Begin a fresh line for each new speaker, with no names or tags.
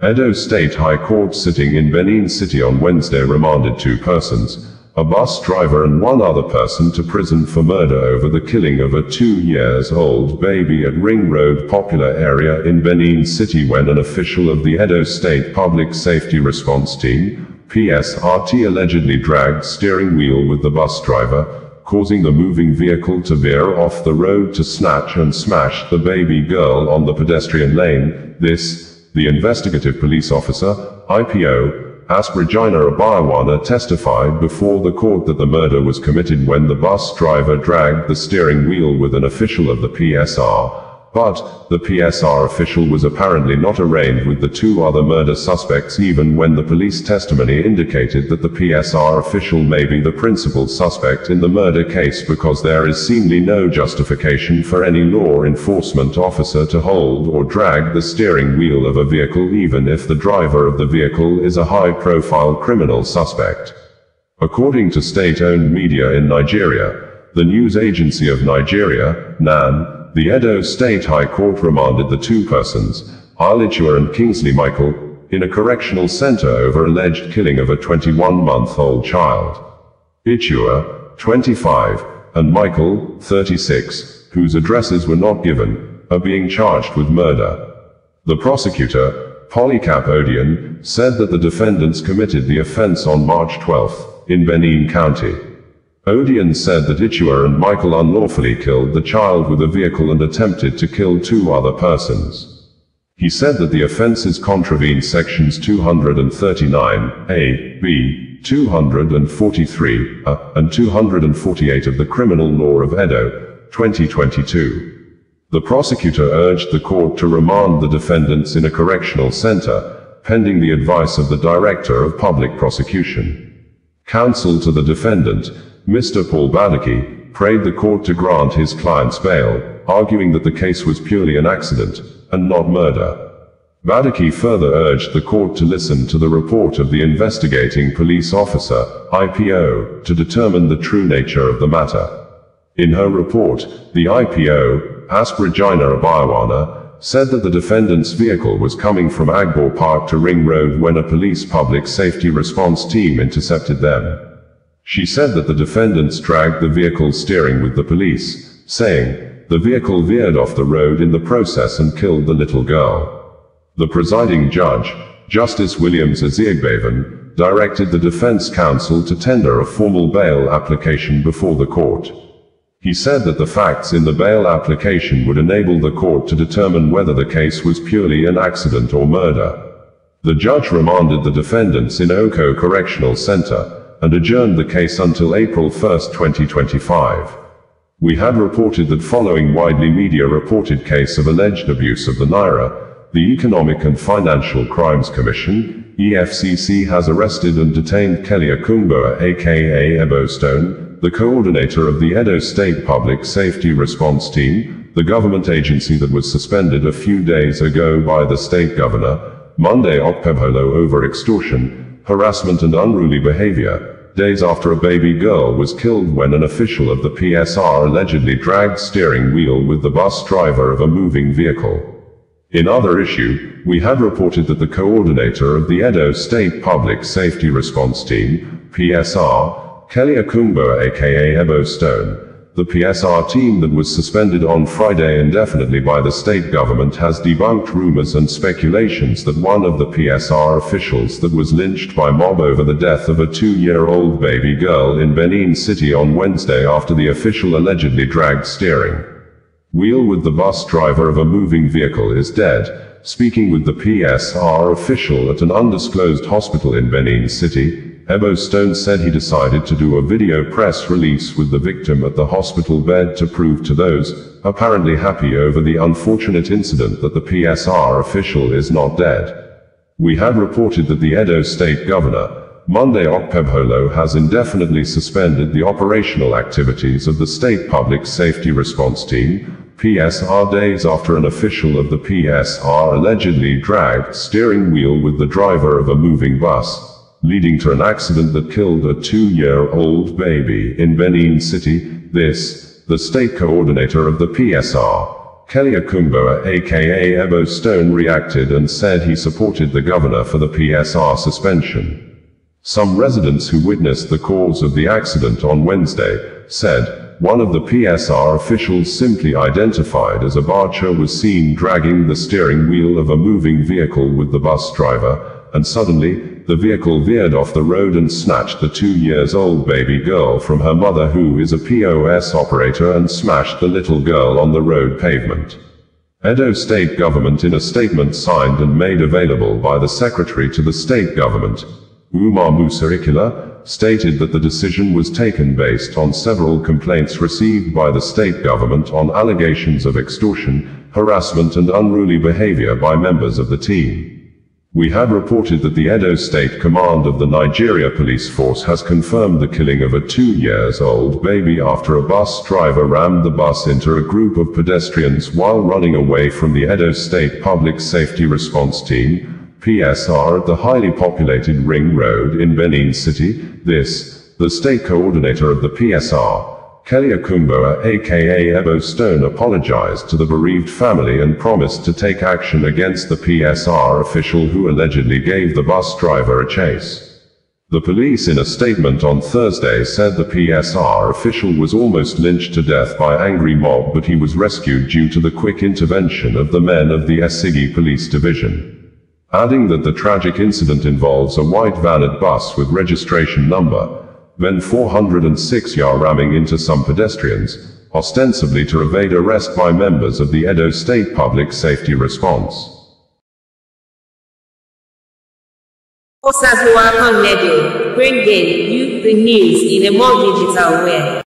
Edo State High Court sitting in Benin City on Wednesday remanded 2 persons, a bus driver and 1 other person, to prison for murder over the killing of a 2-year-old baby at Ring Road popular area in Benin City when an official of the Edo State Public Safety Response Team, PSRT, allegedly dragged steering wheel with the bus driver, causing the moving vehicle to veer off the road to snatch and smash the baby girl on the pedestrian lane. The Investigative Police Officer, IPO, ASP Regina Obayuwana, testified before the court that the murder was committed when the bus driver dragged the steering wheel with an official of the PSR. But the PSR official was apparently not arraigned with the 2 other murder suspects, even when the police testimony indicated that the PSR official may be the principal suspect in the murder case, because there is seemingly no justification for any law enforcement officer to hold or drag the steering wheel of a vehicle, even if the driver of the vehicle is a high-profile criminal suspect. According to state-owned media in Nigeria, the news agency of Nigeria, NAN, the Edo State High Court remanded the 2 persons, Ichua and Kingsley Michael, in a correctional center over alleged killing of a 21-month-old child. Ichua, 25, and Michael, 36, whose addresses were not given, are being charged with murder. The prosecutor, Polycarp Odion, said that the defendants committed the offense on March 12 in Benin County. Odion said that Ichua and Michael unlawfully killed the child with a vehicle and attempted to kill 2 other persons. He said that the offenses contravene sections 239A, B, 243, and 248 of the Criminal Law of Edo, 2022. The prosecutor urged the court to remand the defendants in a correctional center, pending the advice of the Director of Public Prosecution. Counsel to the defendant, Mr. Paul Badaki, prayed the court to grant his client's bail, arguing that the case was purely an accident, and not murder. Badaki further urged the court to listen to the report of the Investigating Police Officer, IPO, to determine the true nature of the matter. In her report, the IPO, ASP Regina Obayuwana, said that the defendant's vehicle was coming from Agbor Park to Ring Road when a police public safety response team intercepted them. She said that the defendants dragged the vehicle steering with the police, saying, the vehicle veered off the road in the process and killed the little girl. The presiding judge, Justice Williams Eziagbaven, directed the defense counsel to tender a formal bail application before the court. He said that the facts in the bail application would enable the court to determine whether the case was purely an accident or murder. The judge remanded the defendants in Oko Correctional Center, and adjourned the case until April 1, 2025. We had reported that following widely media-reported case of alleged abuse of the Naira, the Economic and Financial Crimes Commission, EFCC, has arrested and detained Kelly Akumboa aka Ebo Stone, the coordinator of the Edo State Public Safety Response Team, the government agency that was suspended a few days ago by the state governor, Monday Okpebholo, over extortion, harassment and unruly behavior, days after a baby girl was killed when an official of the PSR allegedly dragged steering wheel with the bus driver of a moving vehicle. In other issue, we had reported that the coordinator of the Edo State Public Safety Response Team, PSR, Kelly Akumboa aka Ebo Stone, the PSR team that was suspended on Friday indefinitely by the state government, has debunked rumors and speculations that one of the PSR officials that was lynched by mob over the death of a 2-year-old baby girl in Benin City on Wednesday after the official allegedly dragged steering wheel with the bus driver of a moving vehicle is dead. Speaking with the PSR official at an undisclosed hospital in Benin City, Ebo Stone said he decided to do a video press release with the victim at the hospital bed to prove to those apparently happy over the unfortunate incident that the PSR official is not dead. We had reported that the Edo State Governor, Monday Okpebholo, has indefinitely suspended the operational activities of the State Public Safety Response Team, PSR, days after an official of the PSR allegedly dragged steering wheel with the driver of a moving bus, leading to an accident that killed a 2-year-old baby in Benin City. The state coordinator of the PSR, Kelly Akumboa aka Ebo Stone reacted and said he supported the governor for the PSR suspension. Some residents who witnessed the cause of the accident on Wednesday said one of the PSR officials simply identified as Abacha was seen dragging the steering wheel of a moving vehicle with the bus driver, and suddenly, the vehicle veered off the road and snatched the 2-year-old baby girl from her mother, who is a POS operator, and smashed the little girl on the road pavement. Edo State Government, in a statement signed and made available by the Secretary to the State Government, Umar Musarikula, stated that the decision was taken based on several complaints received by the state government on allegations of extortion, harassment and unruly behavior by members of the team. We had reported that the Edo State Command of the Nigeria Police Force has confirmed the killing of a 2-year-old baby after a bus driver rammed the bus into a group of pedestrians while running away from the Edo State Public Safety Response Team, PSR, at the highly populated Ring Road in Benin City. The state coordinator of the PSR, Kelly Akumboa aka Ebo Stone, apologized to the bereaved family and promised to take action against the PSR official who allegedly gave the bus driver a chase. The police, in a statement on Thursday, said the PSR official was almost lynched to death by angry mob, but he was rescued due to the quick intervention of the men of the Esigi Police Division, adding that the tragic incident involves a white vaned bus with registration number VEN 406 ramming into some pedestrians, ostensibly to evade arrest by members of the Edo State Public Safety Response.
Bringing you the news in a more digital way.